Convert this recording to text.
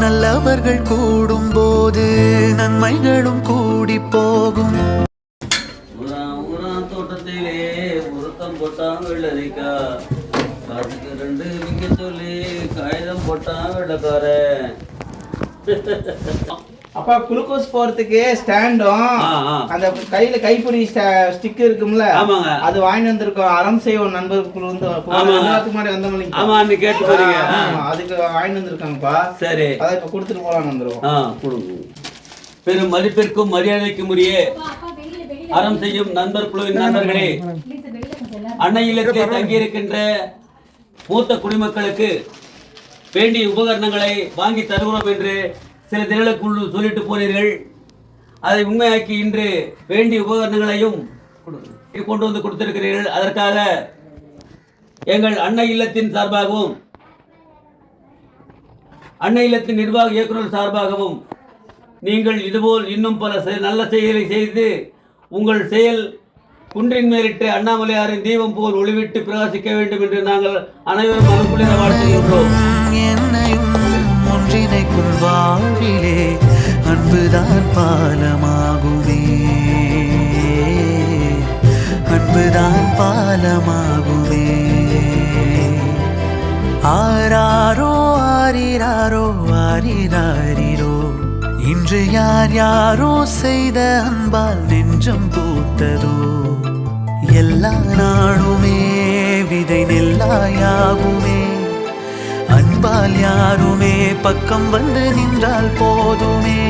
நல்லவர்கள் கூடும் போது நன்மைகளும் கூடி போகும். தோட்டத்திலே உருத்தம் போட்டான் வெள்ளரிக்கா, காட்டுக்கு 2 விக்க சொல்லி காகிதம் போட்டான் வெள்ளக்காரன். அப்பா குளுக்கோஸ் போறதுக்கு ஸ்டாண்டும் அந்த கையில கைப்பிடி ஸ்டிக் இருக்கும்ல, அது வாங்கிட்டு வந்திருக்கோம். அறம் செய்வோம் நண்பர்கள் வந்து எல்லாத்துக்கு மாதிரி வந்த மாதிரி. ஆமா, நீ கேட்டு போறீங்க. அதுக்கு வாங்கிட்டு வந்திருக்காங்கப்பா. சரி, அதை இப்ப கொடுத்துட்டு போலான்னு வந்துருவோம். கொடுங்க. பெரும் மதிப்பிற்கும் மரியாதைக்கும் உரிய அறம் செய்யும் நண்பர் குழுவின் நண்பர்களே, அன்னை இல்லத்தில் தங்கியிருக்கின்ற மூத்த குடிமக்களுக்கு வேண்டிய உபகரணங்களை வாங்கி தருகிறோம் என்று சில தினங்களுக்குள் சொல்லிட்டு போனீர்கள். அதை உண்மையாக்கி இன்று வேண்டிய உபகரணங்களையும் கொண்டு வந்து கொடுத்திருக்கிறீர்கள். அதற்காக எங்கள் அன்னை இல்லத்தின் சார்பாகவும் அன்னை இல்லத்தின் நிர்வாக இயக்குநர் சார்பாகவும் நீங்கள் இதுபோல் இன்னும் பல நல்ல செயலை செய்து உங்கள் செயல் குன்றின் மேலிட்டு அண்ணாமலையாரின் தீபம் போல் ஒளிவிட்டு பிரகாசிக்க வேண்டும் என்று நாங்கள் அனைவரும் அனுப்புகிற வாழ்த்துகின்றோம். ஒன்றினைக்குள் வாழ்விலே அன்புதான் பாலமாகுமே, அன்புதான் பாலமாகுமே. ஆராரோ ஆரிராரோ ஆரிராரிரோ, இன்று யார் யாரோ செய்த அன்பால் நெஞ்சம் பூத்ததோ. எல்லா நாளுமே விதை நெல்லாயாகுமே, அன்பால் யாருமே பக்கம் வந்து நின்றால் போதுமே.